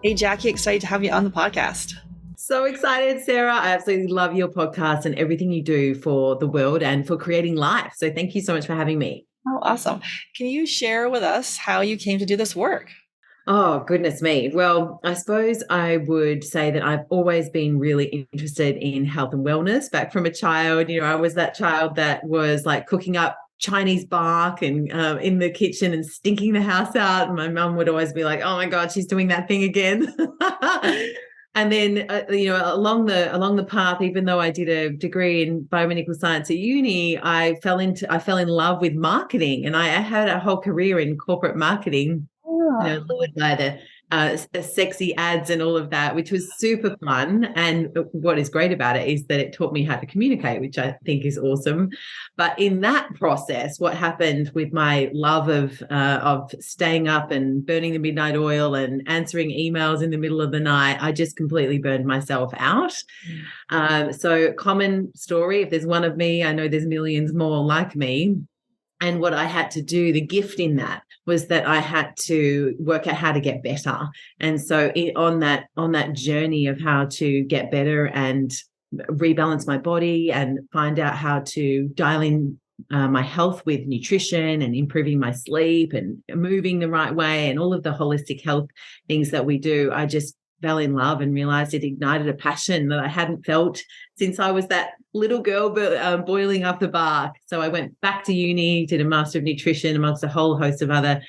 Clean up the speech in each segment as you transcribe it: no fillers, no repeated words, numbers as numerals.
Hey, Jackie, excited to have you on the podcast. So excited, Sarah. I absolutely love your podcast and everything you do for the world and for creating life. So thank you so much for having me. Oh, awesome. Can you share with us how you came to do this work? Oh, goodness me. Well, I suppose I would say that I've always been really interested in health and wellness. Back from a child, I was that child that was like cooking up Chinese bark and in the kitchen and stinking the house out. And my mum would always be like, "Oh my God, she's doing that thing again." And then, along the path, even though I did a degree in biomedical science at uni, I fell in love with marketing, and I had a whole career in corporate marketing, Ah, lured by the sexy ads and all of that, which was super fun. And what is great about it is that it taught me how to communicate, which I think is awesome. But in that process, what happened with my love of staying up and burning the midnight oil and answering emails in the middle of the night, I just completely burned myself out. So common story. If there's one of me, I know there's millions more like me. And what I had to do, the gift in that was that I had to work out how to get better. And so on that journey of how to get better and rebalance my body and find out how to dial in my health with nutrition and improving my sleep and moving the right way and all of the holistic health things that we do, I just fell in love and realized it ignited a passion that I hadn't felt since I was that little girl boiling up the bark. So I went back to uni, did a Master of Nutrition amongst a whole host of other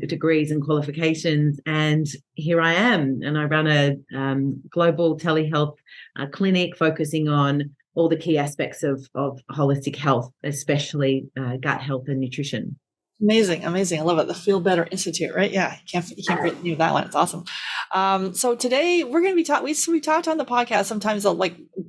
degrees and qualifications. And here I am. And I run a global telehealth clinic focusing on all the key aspects of holistic health, especially gut health and nutrition. amazing, amazing. I love it. The Feel Better Institute, right? Yeah, you can't forget that one. It's awesome. So today we're going to be talking. We talked on the podcast sometimes a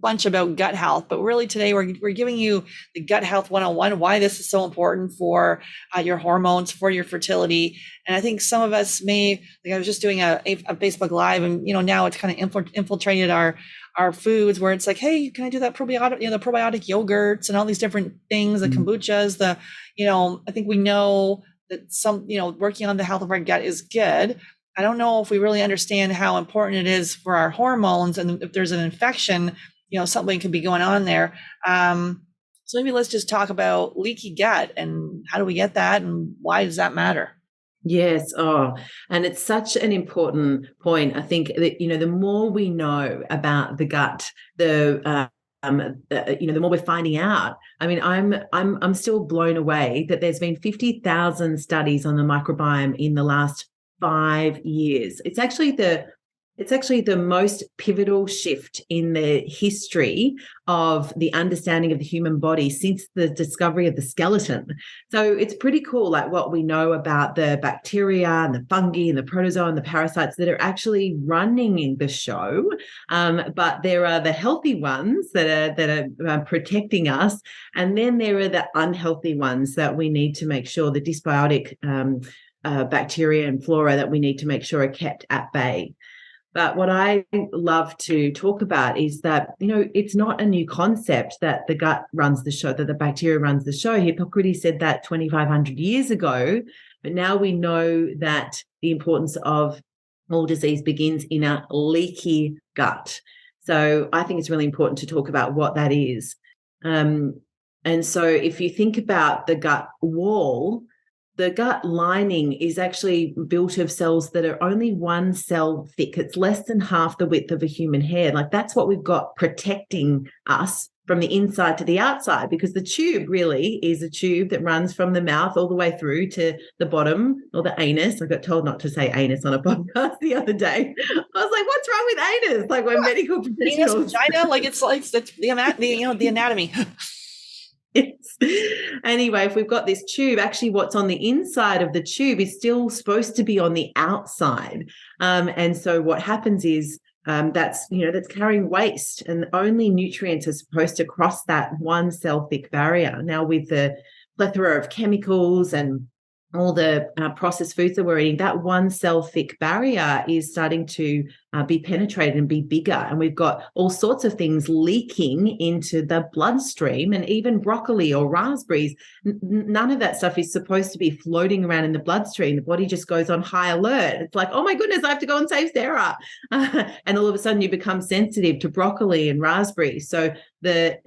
bunch about gut health, but really today we're giving you the gut health 101, why this is so important for your hormones, for your fertility. And I think some of us I was just doing a Facebook Live, and now it's kind of infiltrated our foods, where it's like, hey, can I do that probiotic, the probiotic yogurts and all these different things, the kombuchas, I think we know that working on the health of our gut is good. I don't know if we really understand how important it is for our hormones, and if there's an infection, something could be going on there. So maybe let's just talk about leaky gut and how do we get that and why does that matter? Yes. Oh, and it's such an important point. I think that, the more we know about the gut, the more we're finding out. I mean, I'm still blown away that there's been 50,000 studies on the microbiome in the last 5 years. It's actually the most pivotal shift in the history of the understanding of the human body since the discovery of the skeleton. So it's pretty cool, like what we know about the bacteria and the fungi and the protozoa and the parasites that are actually running in the show. But there are the healthy ones that are protecting us, and then there are the unhealthy ones that we need to make sure, the dysbiotic bacteria and flora that we need to make sure are kept at bay. But what I love to talk about is that, it's not a new concept that the gut runs the show, that the bacteria runs the show. Hippocrates said that 2,500 years ago, but now we know that the importance of all disease begins in a leaky gut. So I think it's really important to talk about what that is. And so if you think about the gut wall, the gut lining is actually built of cells that are only one cell thick. It's less than half the width of a human hair. Like, that's what we've got protecting us from the inside to the outside, because the tube really is a tube that runs from the mouth all the way through to the bottom, or the anus. I got told not to say anus on a podcast the other day. I was like, what's wrong with anus? Like, we're medical professionals. Anus, vagina, it's the anatomy. Yes. Anyway, if we've got this tube, actually what's on the inside of the tube is still supposed to be on the outside. And so what happens is that's carrying waste, and only nutrients are supposed to cross that one cell thick barrier. Now, with the plethora of chemicals and processed foods that we're eating, that one cell thick barrier is starting to be penetrated and be bigger. And we've got all sorts of things leaking into the bloodstream, and even broccoli or raspberries. None of that stuff is supposed to be floating around in the bloodstream. The body just goes on high alert. It's like, oh my goodness, I have to go and save Sarah. And all of a sudden you become sensitive to broccoli and raspberries. So the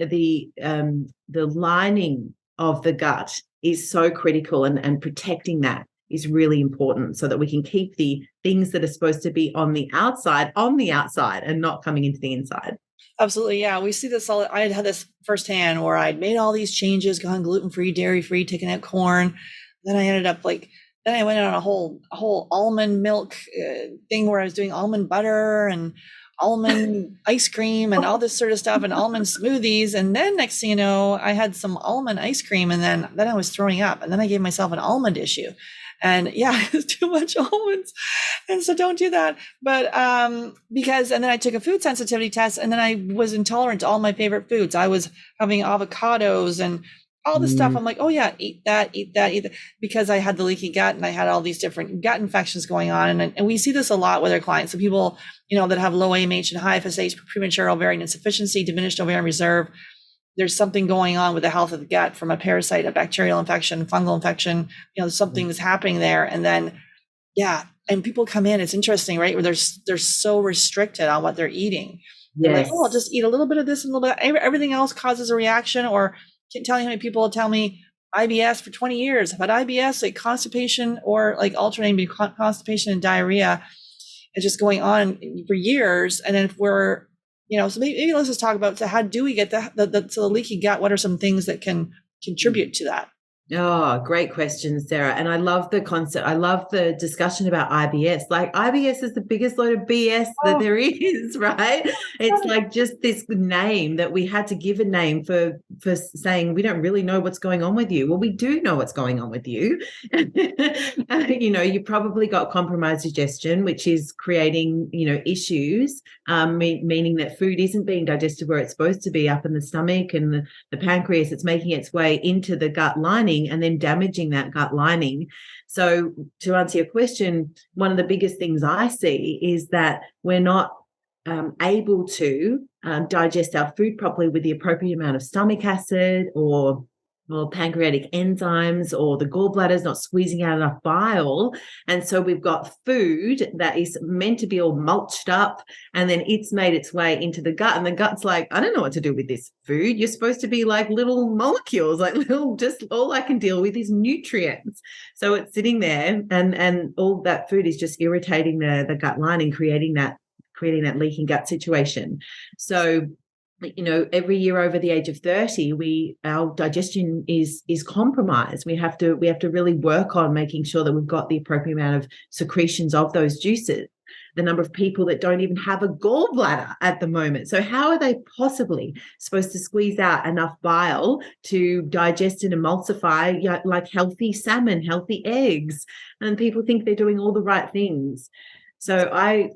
lining of the gut is so critical, and protecting that is really important so that we can keep the things that are supposed to be on the outside and not coming into the inside. Absolutely. Yeah. We see this all. I had this firsthand where I'd made all these changes, gone gluten-free, dairy-free, taking out corn. Then I ended up then I went on a whole almond milk thing where I was doing almond butter and almond ice cream and all this sort of stuff and almond smoothies. And then next thing you know, I had some almond ice cream, and then I was throwing up, and then I gave myself an almond issue. And yeah, it's too much almonds. And so don't do that. But and then I took a food sensitivity test, and then I was intolerant to all my favorite foods. I was having avocados and all this stuff. I'm like, oh yeah, eat that, because I had the leaky gut and I had all these different gut infections going on. And we see this a lot with our clients. So people, that have low AMH and high FSH, premature ovarian insufficiency, diminished ovarian reserve. There's something going on with the health of the gut from a parasite, a bacterial infection, fungal infection. Something is happening there. And then, and people come in, it's interesting, right? Where they're so restricted on what they're eating. Yes. They're like, oh, I'll just eat a little bit of this and a little bit. Everything else causes a reaction. Or can't tell you how many people tell me IBS for 20 years, but IBS, like constipation or like alternating between constipation and diarrhea, is just going on for years. And then if we're, so maybe let's just talk about, so how do we get the leaky gut? What are some things that can contribute to that? Oh, great question, Sarah. And I love the concept. I love the discussion about IBS. Like, IBS is the biggest load of BS that there is, right? It's like just this name that we had to give a name for saying we don't really know what's going on with you. Well, we do know what's going on with you. You probably got compromised digestion, which is creating, issues, meaning that food isn't being digested where it's supposed to be, up in the stomach and the pancreas. It's making its way into the gut lining and then damaging that gut lining. So to answer your question, one of the biggest things I see is that we're not able to digest our food properly with the appropriate amount of stomach acid or pancreatic enzymes, or the gallbladder's not squeezing out enough bile. And so we've got food that is meant to be all mulched up, and then it's made its way into the gut. And the gut's like, I don't know what to do with this food. You're supposed to be like little molecules, just all I can deal with is nutrients. So it's sitting there, and all that food is just irritating the gut lining, creating that leaking gut situation. So every year over the age of 30, our digestion is compromised. We have to really work on making sure that we've got the appropriate amount of secretions of those juices. The number of people that don't even have a gallbladder at the moment. So how are they possibly supposed to squeeze out enough bile to digest and emulsify like healthy salmon, healthy eggs? And people think they're doing all the right things. So I,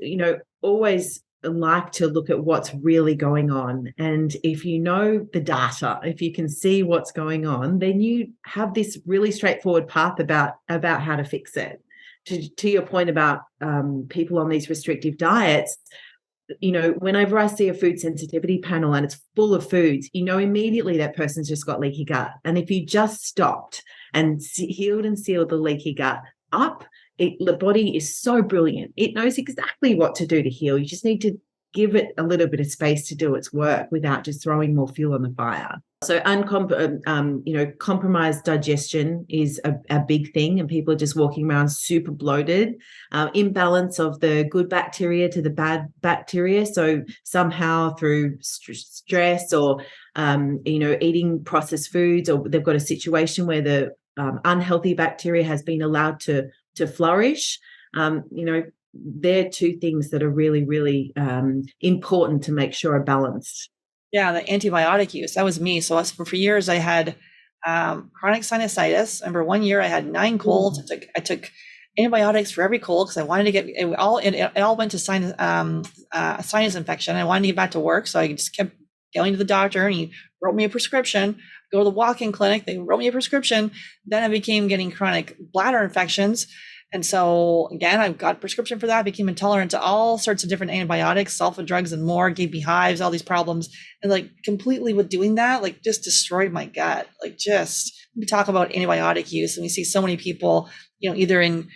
always like to look at what's really going on. And if you know the data, if you can see what's going on, then you have this really straightforward path about how to fix it. To your point about people on these restrictive diets, whenever I see a food sensitivity panel and it's full of foods, immediately that person's just got leaky gut. And if you just stopped and healed and sealed the leaky gut up, the body is so brilliant. It knows exactly what to do to heal. You just need to give it a little bit of space to do its work without just throwing more fuel on the fire. So compromised digestion is a big thing, and people are just walking around super bloated. Imbalance of the good bacteria to the bad bacteria. So somehow through stress or eating processed foods, or they've got a situation where the unhealthy bacteria has been allowed to flourish. They're two things that are really, really important to make sure are balanced. Yeah, the antibiotic use, that was me. So for years I had chronic sinusitis. I remember one year I had 9 colds. I took antibiotics for every cold because I wanted to get it all went to sinus infection. I wanted to get back to work, so I just kept going to the doctor, and he wrote me a prescription. go to the walk-in clinic. They wrote me a prescription. Then I became getting chronic bladder infections. And so again, I got a prescription for that, became intolerant to all sorts of different antibiotics, sulfa drugs and more, gave me hives, all these problems. And like completely with doing that, like just destroyed my gut. Like just, we talk about antibiotic use and we see so many people, either in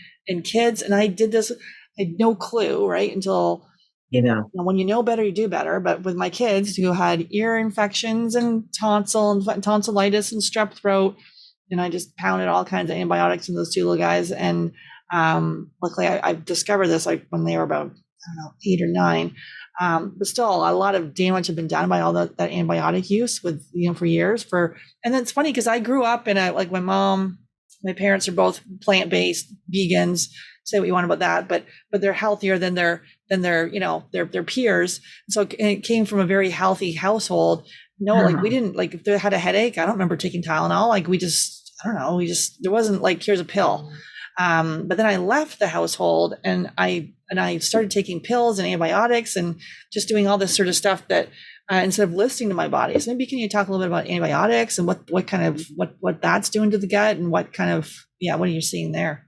kids, and I did this, I had no clue, right? Until, when you know better, you do better. But with my kids who had ear infections and tonsillitis and strep throat, and I just pounded all kinds of antibiotics in those two little guys. And luckily I discovered this like when they were about, 8 or 9. But still a lot of damage had been done by all that antibiotic use with, for years. And then it's funny because I grew up in like my parents are both plant-based vegans. Say what you want about that, but they're healthier than their peers. So it came from a very healthy household. No, like we didn't, like if they had a headache, I don't remember taking Tylenol. Like there wasn't like, here's a pill. But then I left the household and I started taking pills and antibiotics and just doing all this sort of stuff that instead of listening to my body. So maybe can you talk a little bit about antibiotics and what that's doing to the gut and what are you seeing there?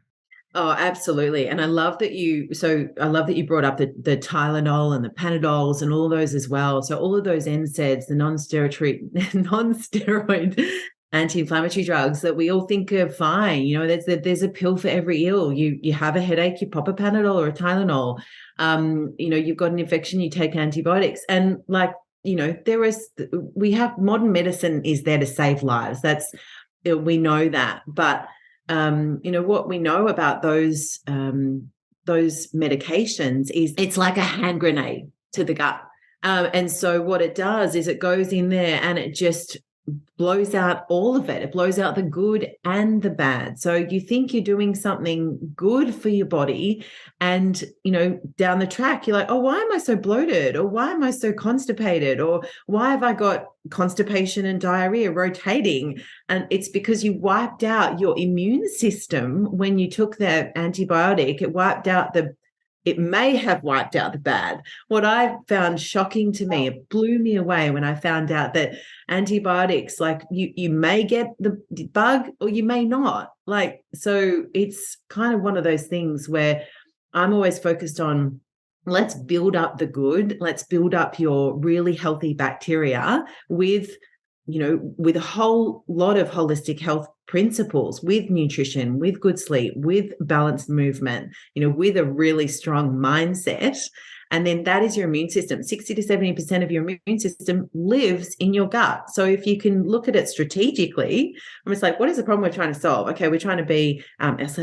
Oh, absolutely. And I love that you brought up the Tylenol and the Panadols and all those as well. So all of those NSAIDs, the non-steroid anti-inflammatory drugs that we all think are fine. There's a pill for every ill. You have a headache, you pop a Panadol or a Tylenol. You've got an infection, you take antibiotics. And modern medicine is there to save lives. We know that. But what we know about those medications is it's like a hand grenade to the gut. And so what it does is it goes in there and it just blows out all of it. It blows out the good and the bad. So you think you're doing something good for your body and, down the track, you're like, oh, why am I so bloated? Or why am I so constipated? Or why have I got constipation and diarrhea rotating? And it's because you wiped out your immune system when you took that antibiotic. It may have wiped out the bad. What I found shocking to me, it blew me away when I found out that antibiotics, like you may get the bug or you may not. So it's kind of one of those things where I'm always focused on, let's build up the good. Let's build up your really healthy bacteria with a whole lot of holistic health principles, with nutrition, with good sleep, with balanced movement, with a really strong mindset. And then that is your immune system. 60 to 70% of your immune system lives in your gut. So if you can look at it strategically, I'm just like, what is the problem we're trying to solve? Okay, we're trying to be as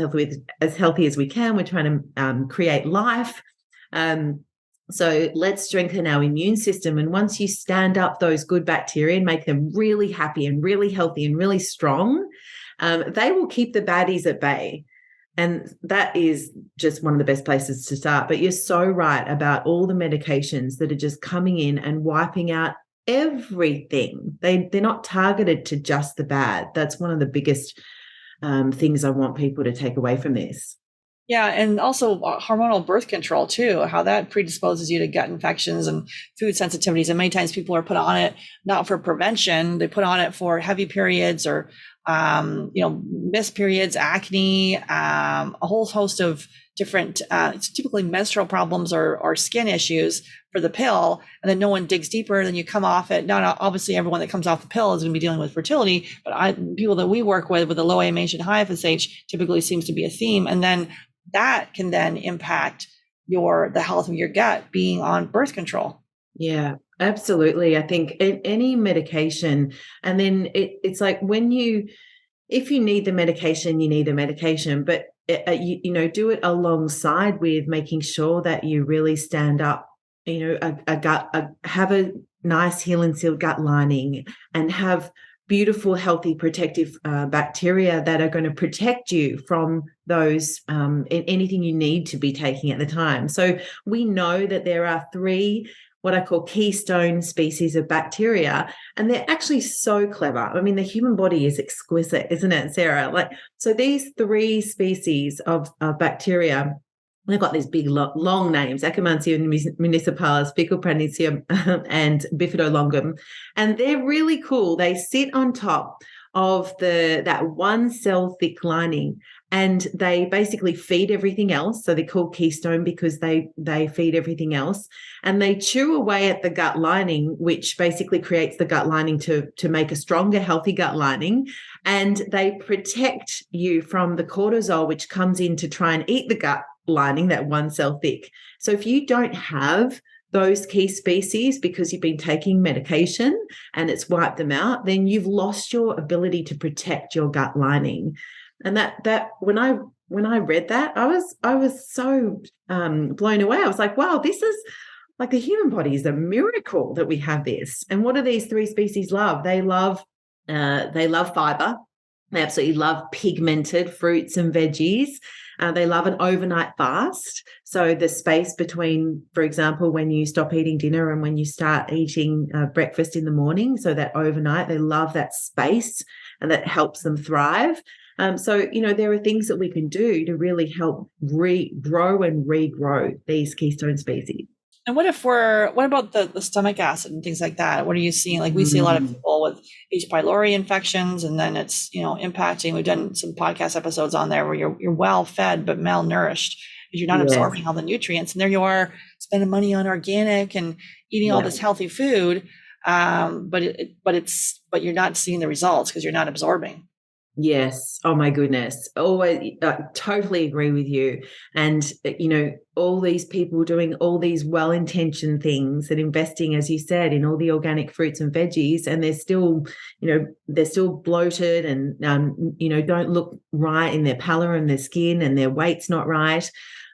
healthy as we can. We're trying to create life. So let's strengthen our immune system. And once you stand up those good bacteria and make them really happy and really healthy and really strong, they will keep the baddies at bay. And that is just one of the best places to start. But you're so right about all the medications that are just coming in and wiping out everything. They're not targeted to just the bad. That's one of the biggest things I want people to take away from this. Yeah, and also hormonal birth control too, how that predisposes you to gut infections and food sensitivities. And many times people are put on it not for prevention, they put on it for heavy periods or missed periods, acne, a whole host of different, it's typically menstrual problems or skin issues for the pill. And then no one digs deeper. Then you come off it. Not obviously everyone that comes off the pill is going to be dealing with fertility, but people that we work with the low AMH and high FSH typically seems to be a theme. And then that can then impact the health of your gut being on birth control. Yeah, absolutely. I think any medication, and then it's like if you need the medication, you need the medication, but do it alongside with making sure that you really stand up, have a nice heel and seal gut lining and have beautiful, healthy, protective bacteria that are going to protect you from those anything you need to be taking at the time. So we know that there are 3 what I call keystone species of bacteria, and they're actually so clever. I mean, the human body is exquisite, isn't it, Sarah? So these 3 species of bacteria they've got these big long names: Akkermansia municipalis, Ficus and Bifidolongum, and they're really cool. They sit on top of that one cell thick lining, and they basically feed everything else. So they're called keystone because they feed everything else, and they chew away at the gut lining, which basically creates the gut lining to make a stronger, healthy gut lining. And they protect you from the cortisol, which comes in to try and eat the gut lining, that one cell thick. So if you don't have those key species because you've been taking medication and it's wiped them out, then you've lost your ability to protect your gut lining. And that when I read that, I was so blown away. I was like, wow, this is like the human body is a miracle that we have this. And what do these three species love? They love fiber. They absolutely love pigmented fruits and veggies. They love an overnight fast. So the space between, for example, when you stop eating dinner and when you start eating breakfast in the morning, so that overnight, they love that space, and that helps them thrive. So, there are things that we can do to really help regrow and regrow these keystone species. And what about the stomach acid and things like that? What are you seeing? Like, we see a lot of people with H. pylori infections, and then it's, impacting. We've done some podcast episodes on there where you're well fed but malnourished because you're not absorbing all the nutrients. And there you are spending money on organic and eating all this healthy food, but you're not seeing the results because you're not absorbing. Yes. Oh my goodness. Always totally agree with you. And, all these people doing all these well-intentioned things and investing, as you said, in all the organic fruits and veggies, and they're still bloated and, don't look right in their pallor and their skin, and their weight's not right.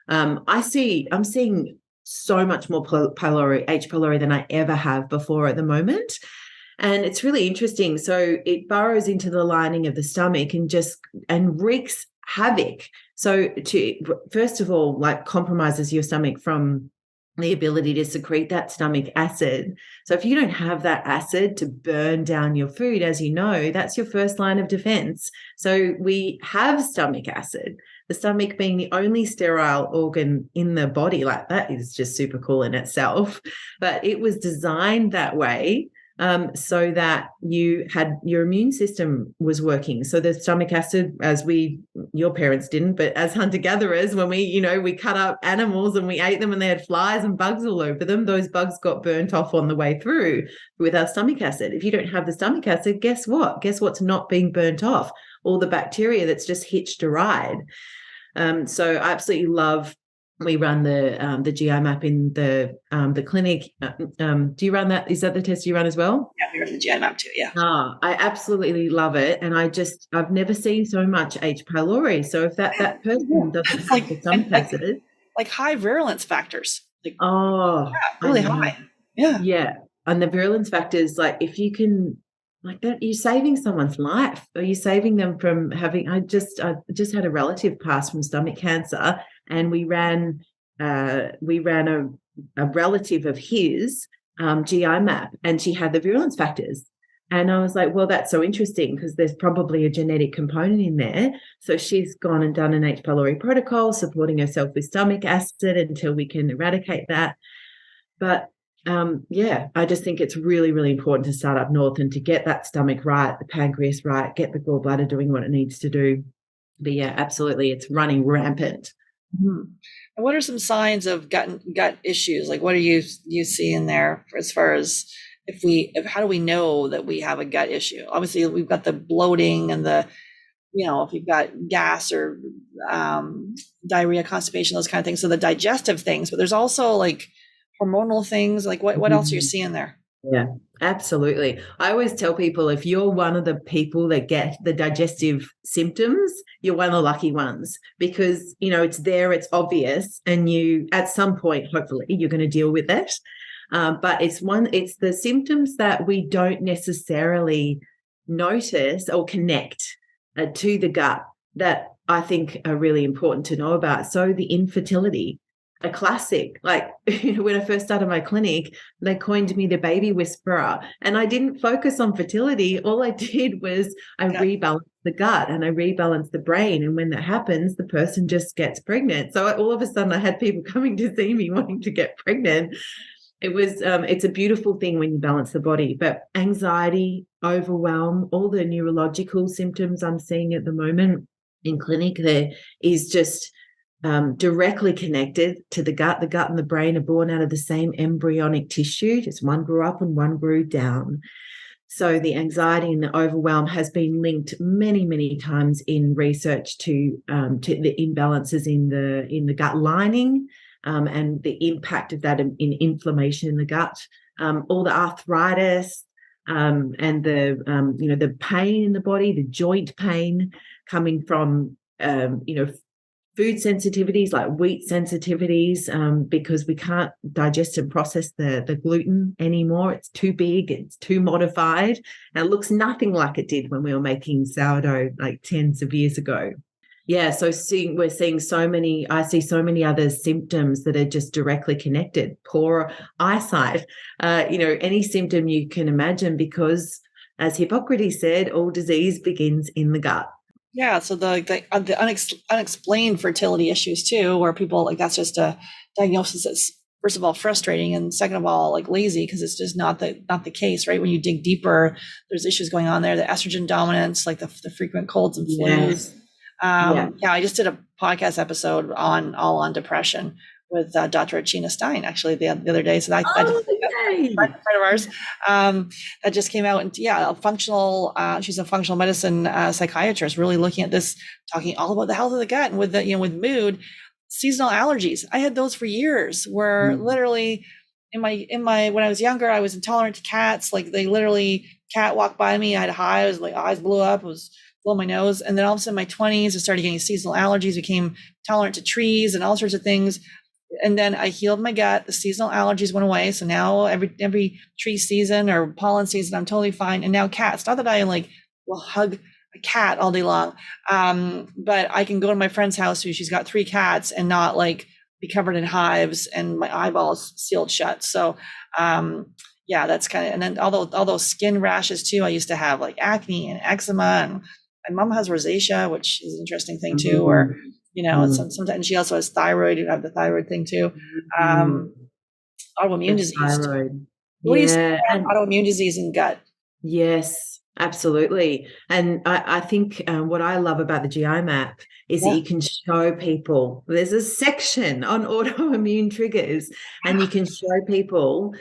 I'm seeing so much more H. pylori than I ever have before at the moment. And it's really interesting. So it burrows into the lining of the stomach and wreaks havoc. So first of all, like, compromises your stomach from the ability to secrete that stomach acid. So if you don't have that acid to burn down your food, as you know, that's your first line of defense. So we have stomach acid. The stomach being the only sterile organ in the body, like, that is just super cool in itself. But it was designed that way so that your immune system was working. So the stomach acid, your parents didn't, but as hunter-gatherers, when we cut up animals and we ate them and they had flies and bugs all over them, those bugs got burnt off on the way through with our stomach acid. If you don't have the stomach acid, guess what? Guess what's not being burnt off? All the bacteria that's just hitched a ride. So I absolutely love. We run the GI map in the clinic. Do you run that? Is that the test you run as well? Yeah, we run the GI map too. Yeah. I absolutely love it, and I've never seen so much H. pylori. So if that person doesn't have the stomach acid, like high virulence factors. Really high. Yeah. Yeah, and the virulence factors, like, if you can, like, that, you're saving someone's life. Are you saving them from having? I just had a relative pass from stomach cancer. And we ran a relative of his GI map, and she had the virulence factors. And I was like, well, that's so interesting because there's probably a genetic component in there. So she's gone and done an H. pylori protocol, supporting herself with stomach acid until we can eradicate that. But I just think it's really, really important to start up north and to get that stomach right, the pancreas right, get the gallbladder doing what it needs to do. But yeah, absolutely, it's running rampant. Mm-hmm. And what are some signs of gut issues? Like, what do you see in there as far as how do we know that we have a gut issue? Obviously, we've got the bloating and the, if you've got gas or diarrhea, constipation, those kind of things. So the digestive things, but there's also like hormonal things. Like, what else are you seeing there? Yeah, absolutely. I always tell people, if you're one of the people that get the digestive symptoms, you're one of the lucky ones, because, it's there, it's obvious, and you, at some point, hopefully, you're going to deal with it. But it's the symptoms that we don't necessarily notice or connect to the gut that I think are really important to know about. So the infertility. a classic. Like, when I first started my clinic, they coined me the baby whisperer, and I didn't focus on fertility. All I did was I rebalanced the gut and I rebalanced the brain. And when that happens, the person just gets pregnant. So all of a sudden I had people coming to see me wanting to get pregnant. It's a beautiful thing when you balance the body. But anxiety, overwhelm, all the neurological symptoms I'm seeing at the moment in clinic, there is just directly connected to the gut. The gut and the brain are born out of the same embryonic tissue, just one grew up and one grew down. So the anxiety and the overwhelm has been linked many, many times in research to the imbalances in the gut lining, and the impact of that in inflammation in the gut, all the arthritis, and the pain in the body, the joint pain coming from food sensitivities like wheat sensitivities, because we can't digest and process the gluten anymore. It's too big, it's too modified, and it looks nothing like it did when we were making sourdough like tens of years ago. Yeah, so we're seeing I see so many other symptoms that are just directly connected. Poor eyesight, any symptom you can imagine, because as Hippocrates said, all disease begins in the gut. Yeah, so the unexplained fertility issues too, where people like that's just a diagnosis that's first of all frustrating, and second of all like lazy, because it's just not the case, right? When you dig deeper, there's issues going on there, the estrogen dominance, like the frequent colds and flus. Yes. I just did a podcast episode on depression with Dr. Achina Stein actually the other day. So that friend of ours that just came out, and she's a functional medicine psychiatrist, really looking at this, talking all about the health of the gut, and with with mood, seasonal allergies. I had those for years, where literally in my when I was younger, I was intolerant to cats. Like cat walked by me, I had hives, like eyes blew up, blow my nose. And then all of a sudden in my 20s, I started getting seasonal allergies, became tolerant to trees and all sorts of things. And then I healed my gut. The seasonal allergies went away. So now every tree season or pollen season, I'm totally fine. And now cats, not that I will hug a cat all day long. But I can go to my friend's house she's got 3 cats and not be covered in hives and my eyeballs sealed shut. So, that's kind of, and then all those skin rashes too. I used to have acne and eczema, and my mom has rosacea, which is an interesting thing too, or, and sometimes she also has thyroid. You have the thyroid thing too. Autoimmune disease. Thyroid. What do you say about autoimmune disease and gut? Yes, absolutely. And I think what I love about the GI map is that you can show people, there's a section on autoimmune triggers, and you can show people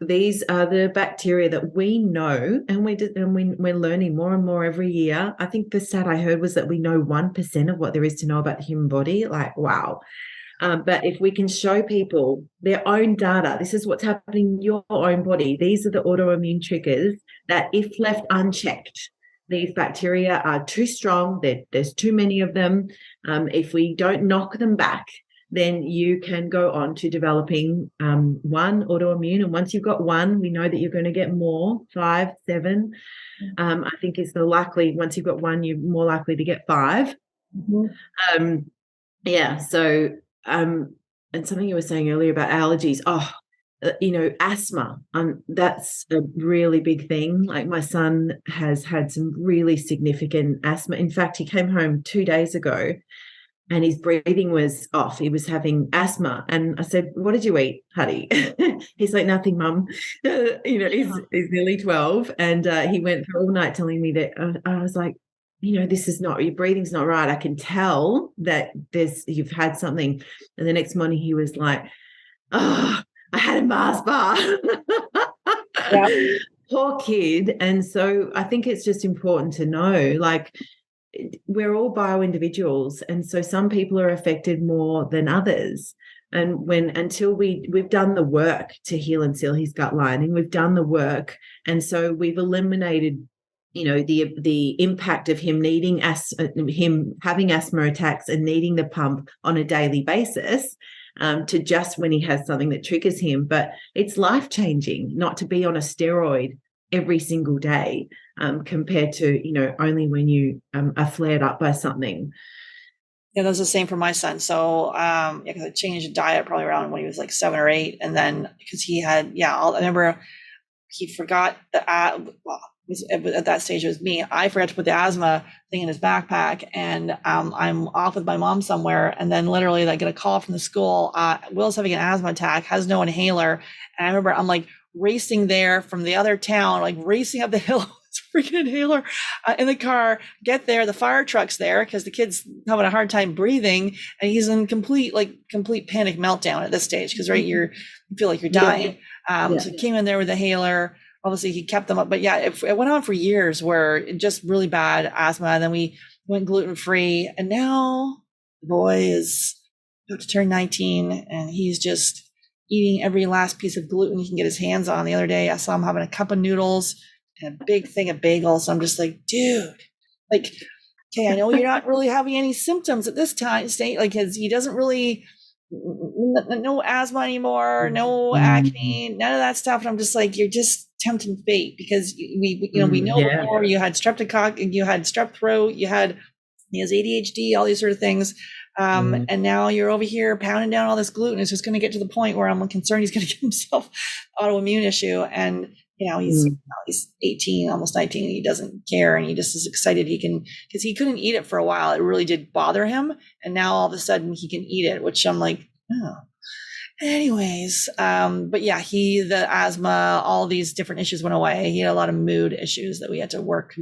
these are the bacteria that we know, and we're learning more and more every year. I think the stat I heard was that we know 1% of what there is to know about the human body. Wow. But if we can show people their own data, this is what's happening in your own body. These are the autoimmune triggers that, if left unchecked, these bacteria are too strong. There's too many of them. If we don't knock them back, then you can go on to developing one autoimmune. And once you've got one, we know that you're going to get more, 5, 7. I think is the likely. Once you've got one, you're more likely to get 5. Mm-hmm. So. And something you were saying earlier about allergies. Asthma. That's a really big thing. Like, my son has had some really significant asthma. In fact, he came home 2 days ago and his breathing was off. He was having asthma. And I said, "What did you eat, Huddy?" He's like, "Nothing, Mum." He's nearly 12. And he went through all night telling me that. I was like, this is not, your breathing's not right. I can tell that you've had something. And the next morning he was like, "Oh, I had a Mars bar." Yeah. Poor kid. And so I think it's just important to know, we're all bio-individuals. And so some people are affected more than others. And until we've done the work to heal and seal his gut lining, we've done the work. And so we've eliminated the impact of him him having asthma attacks and needing the pump on a daily basis, to just when he has something that triggers him. But it's life-changing not to be on a steroid every single day, compared to, only when you are flared up by something. Yeah, that was the same for my son. So, yeah, because I changed diet probably around when he was like 7 or 8, and then because he had, I remember he forgot well, at that stage it was me. I forgot to put the asthma thing in his backpack, and I'm off with my mom somewhere, and then literally I get a call from the school. Will's having an asthma attack, has no inhaler, and I remember I'm like racing there from the other town, like racing up the hill. Freaking inhaler in the car, get there, the fire truck's there because the kid's having a hard time breathing, and he's in complete panic meltdown at this stage because you feel like you're dying. So he came in there with the inhaler. Obviously he kept them up, but yeah, it went on for years where it just really bad asthma, and then we went gluten-free, and now the boy is about to turn 19 and he's just eating every last piece of gluten he can get his hands on. The other day I saw him having a cup of noodles and a big thing of bagels. So I'm just like, dude, like, okay, I know you're not really having any symptoms at this time state, like he doesn't really, no asthma anymore, no acne, none of that stuff. And I'm just like, you're just tempting fate, because we know before you had streptococcus, you had strep throat, he has ADHD, all these sort of things. And now you're over here pounding down all this gluten. It's just going to get to the point where I'm concerned he's going to get himself autoimmune issue. And he's 18, almost 19, and he doesn't care. And he just is excited because he couldn't eat it for a while. It really did bother him. And now all of a sudden he can eat it, which I'm like, oh. Anyways, but yeah, the asthma, all these different issues went away. He had a lot of mood issues that we had to work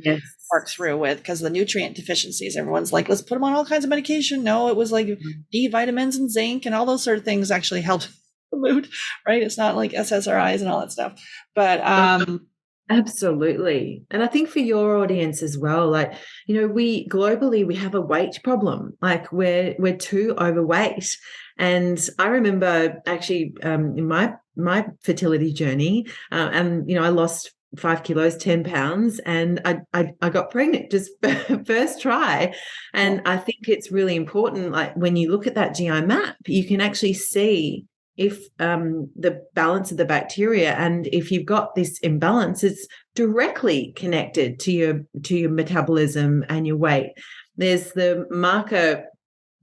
through with because of the nutrient deficiencies. Everyone's like, let's put him on all kinds of medication. No, it was like D vitamins and zinc and all those sort of things actually helped the mood, right? It's not like SSRIs and all that stuff. But absolutely. And I think for your audience as well, like, we globally, we have a weight problem. Like we're too overweight. And I remember actually in my fertility journey, and I lost 5 kilos, 10 pounds, and I got pregnant just first try. And I think it's really important, like when you look at that GI map, you can actually see if the balance of the bacteria, and if you've got this imbalance, it's directly connected to your metabolism and your weight. There's the marker,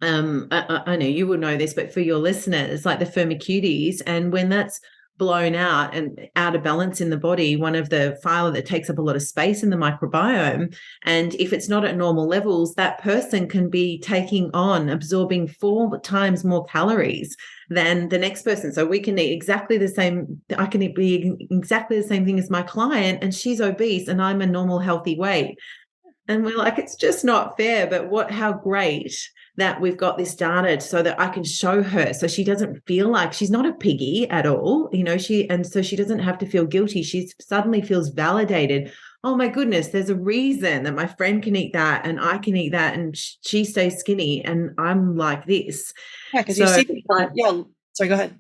I know you will know this, but for your listeners, like the firmicutes, and when that's blown out and out of balance in the body, one of the phyla that takes up a lot of space in the microbiome, and if it's not at normal levels, that person can be absorbing 4 times more calories than the next person. So we can eat exactly the same. I can be exactly the same thing as my client, and she's obese and I'm a normal healthy weight. And we're like, it's just not fair. But how great that we've got this data so that I can show her, so she doesn't feel like she's not a piggy at all, so she doesn't have to feel guilty. She suddenly feels validated. Oh my goodness, there's a reason that my friend can eat that and I can eat that, and she stays skinny and I'm like this. Yeah, because you see people. Yeah, sorry, go ahead.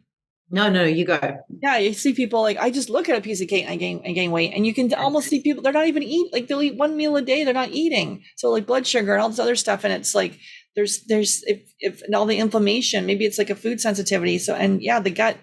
No, you go. Yeah, you see people like, I just look at a piece of cake and I gain weight, and you can almost see people, they're not even eating, like they'll eat 1 meal a day, they're not eating. So like blood sugar and all this other stuff, and it's like there's if and all the inflammation, maybe it's like a food sensitivity. So, and yeah, the gut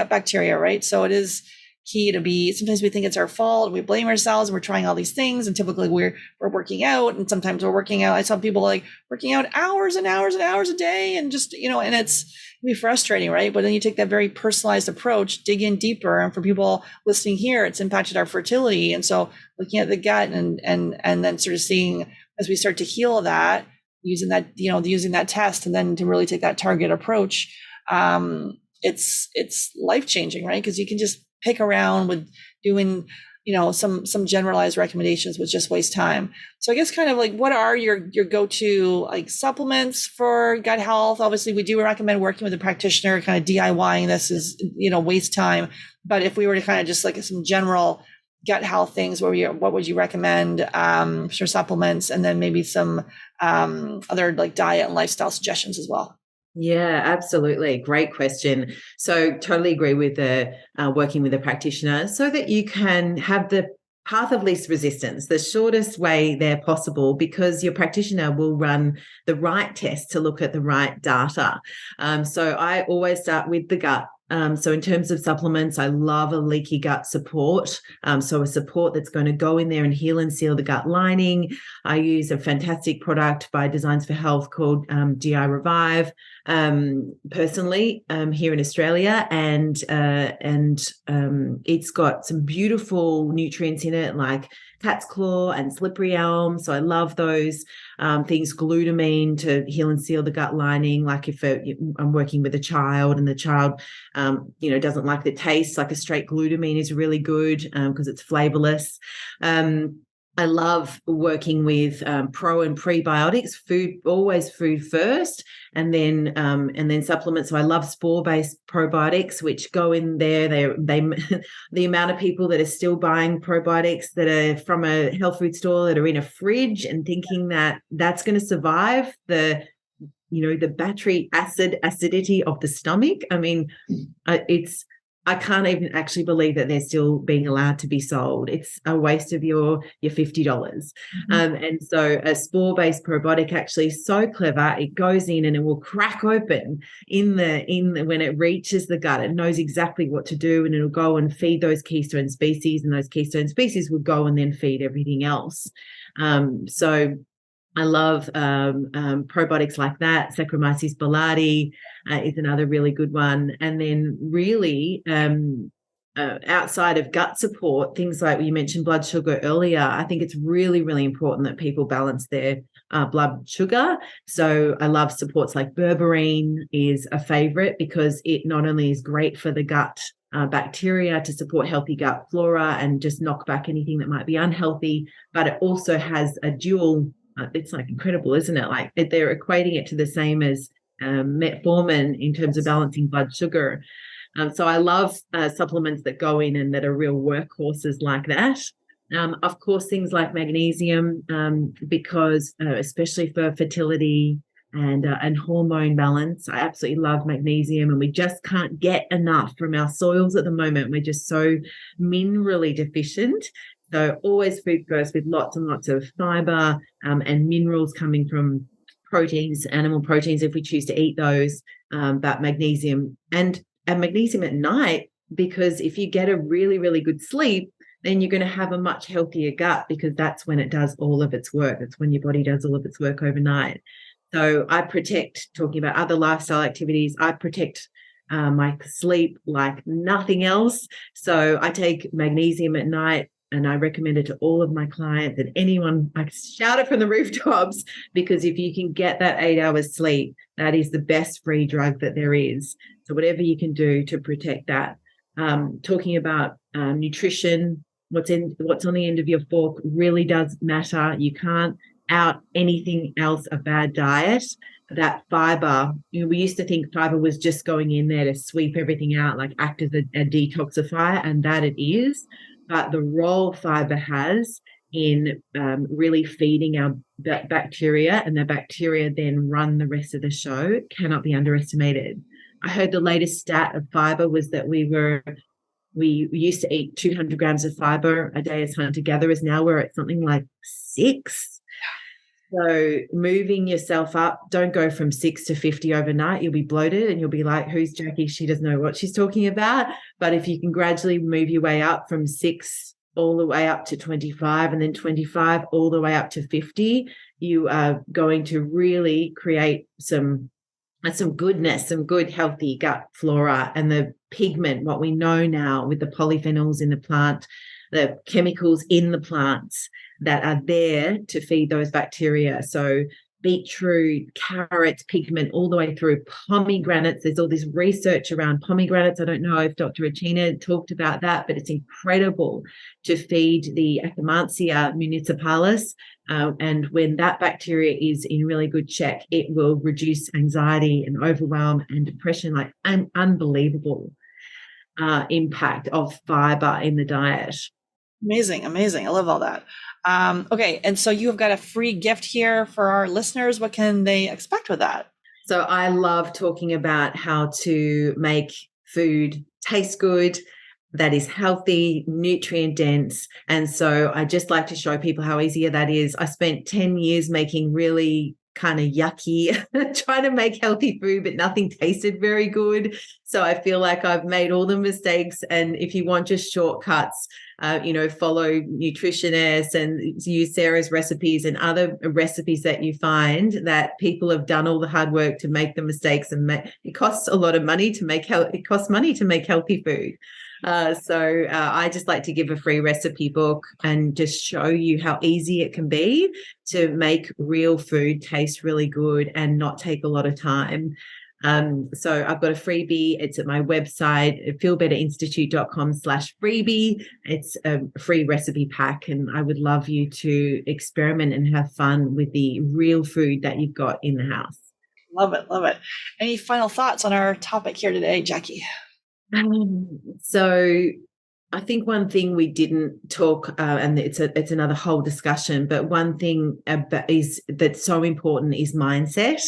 bacteria, right? So it is key to be, sometimes we think it's our fault, we blame ourselves, and we're trying all these things, and typically we're working out, and sometimes we're working out. I saw people like working out hours and hours and hours a day, and just and it can be frustrating, right? But then you take that very personalized approach, dig in deeper, and for people listening here, it's impacted our fertility. And so looking at the gut and then sort of seeing as we start to heal that, using that test, and then to really take that target approach, it's life-changing, right? Because you can just pick around with doing, some generalized recommendations, which just waste time. So I guess kind of like, what are your go-to like supplements for gut health? Obviously, we do recommend working with a practitioner. Kind of DIYing this is, waste time. But if we were to kind of just like some general gut health things, what would you recommend for supplements, and then maybe some other like diet and lifestyle suggestions as well? Yeah, absolutely. Great question. So totally agree with the working with a practitioner so that you can have the path of least resistance, the shortest way there possible, because your practitioner will run the right test to look at the right data. So I always start with the gut. So in terms of supplements, I love a leaky gut support. So a support that's going to go in there and heal and seal the gut lining. I use a fantastic product by Designs for Health called GI Revive, personally, here in Australia, and it's got some beautiful nutrients in it, like cat's claw and slippery elm. So I love those things. Glutamine to heal and seal the gut lining. Like if I'm working with a child and the child, doesn't like the taste, like a straight glutamine is really good because it's flavorless. I love working with pro and prebiotics. Always food first, and then supplements. So I love spore-based probiotics, which go in there. They the amount of people that are still buying probiotics that are from a health food store that are in a fridge and thinking that that's going to survive the battery acidity of the stomach. I mean, I can't even actually believe that they're still being allowed to be sold. It's a waste of your $50. Mm-hmm. And so a spore-based probiotic actually is so clever. It goes in and it will crack open in the when it reaches the gut. It knows exactly what to do, and it'll go and feed those keystone species, and those keystone species will go and then feed everything else. So I love probiotics like that. Saccharomyces boulardii is another really good one. And then really outside of gut support, things like you mentioned blood sugar earlier, I think it's really, really important that people balance their blood sugar. So I love supports like berberine is a favorite because it not only is great for the gut bacteria to support healthy gut flora and just knock back anything that might be unhealthy, but it also has a dual it's like incredible, isn't it? Like they're equating it to the same as metformin in terms of balancing blood sugar. So I love supplements that go in and that are real workhorses like that. Of course, things like magnesium, because especially for fertility and hormone balance, I absolutely love magnesium, and we just can't get enough from our soils at the moment. We're just so minerally deficient. So always food first with lots and lots of fiber and minerals coming from proteins, animal proteins, if we choose to eat those, but magnesium and magnesium at night, because if you get a really, really good sleep, then you're going to have a much healthier gut, because that's when it does all of its work. That's when your body does all of its work overnight. So I protect, talking about other lifestyle activities, I protect my sleep like nothing else. So I take magnesium at night, and I recommend it to all of my clients and anyone. I shout it from the rooftops, because if you can get that 8 hours sleep, that is the best free drug that there is. So whatever you can do to protect that. Talking about nutrition, what's on the end of your fork really does matter. You can't out anything else a bad diet. That fiber, we used to think fiber was just going in there to sweep everything out, like act as a detoxifier, and that it is. But the role fiber has in really feeding our bacteria, and the bacteria then run the rest of the show, cannot be underestimated. I heard the latest stat of fiber was that we used to eat 200 grams of fiber a day as hunter-gatherers. Now we're at something like 6. So moving yourself up, don't go from 6 to 50 overnight. You'll be bloated and you'll be like, who's Jackie? She doesn't know what she's talking about. But if you can gradually move your way up from 6 all the way up to 25, and then 25 all the way up to 50, you are going to really create some goodness, some good healthy gut flora. And the pigment, what we know now with the polyphenols in the plant, the chemicals in the plants that are there to feed those bacteria. So beetroot, carrots, pigment, all the way through pomegranates. There's all this research around pomegranates. I don't know if Dr. Regina talked about that, but it's incredible to feed the Akkermansia municipalis. And when that bacteria is in really good check, it will reduce anxiety and overwhelm and depression, like an unbelievable impact of fiber in the diet. Amazing. I love all that. Okay. And so you have got a free gift here for our listeners. What can they expect with that? So I love talking about how to make food taste good, that is healthy, nutrient dense. And so I just like to show people how easy that is. I spent 10 years making really kind of yucky, trying to make healthy food, but nothing tasted very good. So I feel like I've made all the mistakes. And if you want just shortcuts, follow nutritionists and use Sarah's recipes and other recipes that you find that people have done all the hard work to make the mistakes, and it costs a lot of money to make it costs money to make healthy food. So I just like to give a free recipe book and just show you how easy it can be to make real food taste really good and not take a lot of time. So I've got a freebie. It's at my website, feelbetterinstitute.com/freebie. It's a free recipe pack, and I would love you to experiment and have fun with the real food that you've got in the house. Love it. Love it. Any final thoughts on our topic here today, Jackie? So I think one thing we didn't talk, and it's another whole discussion, but one thing that's so important is mindset.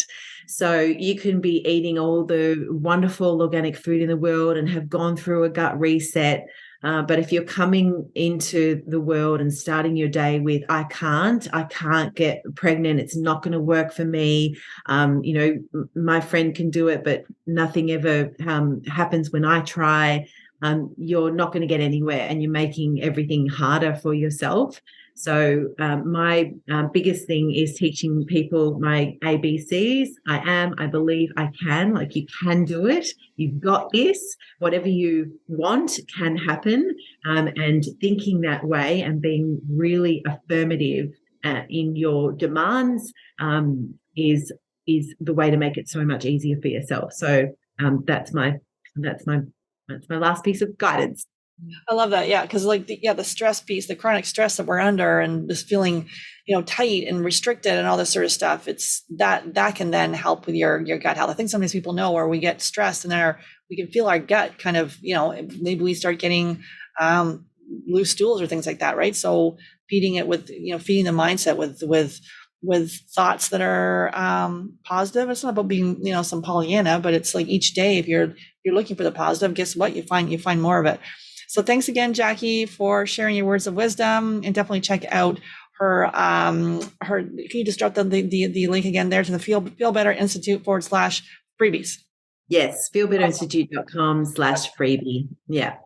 So you can be eating all the wonderful organic food in the world and have gone through a gut reset. But if you're coming into the world and starting your day with, I can't get pregnant, it's not going to work for me. My friend can do it, but nothing ever happens when I try. You're not going to get anywhere, and you're making everything harder for yourself. So my biggest thing is teaching people my ABCs. I am, I believe, I can. Like, you can do it. You've got this. Whatever you want can happen. And thinking that way and being really affirmative in your demands is the way to make it so much easier for yourself. So that's my last piece of guidance. I love that. Yeah. Cause the stress piece, the chronic stress that we're under and just feeling, tight and restricted and all this sort of stuff. It's that can then help with your gut health. I think sometimes people know where we get stressed and then we can feel our gut kind of, maybe we start getting loose stools or things like that. Right. So feeding it with, feeding the mindset with thoughts that are positive. It's not about being, some Pollyanna, but it's like each day, if you're looking for the positive, guess what? You find more of it. So thanks again, Jackie, for sharing your words of wisdom, and definitely check out her, can you just drop the link again there to the Feel Better Institute /freebies? Yes. feelbetterinstitute.com/freebie. Yeah.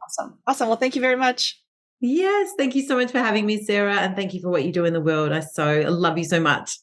Awesome. Well, thank you very much. Yes. Thank you so much for having me, Sarah. And thank you for what you do in the world. I love you so much.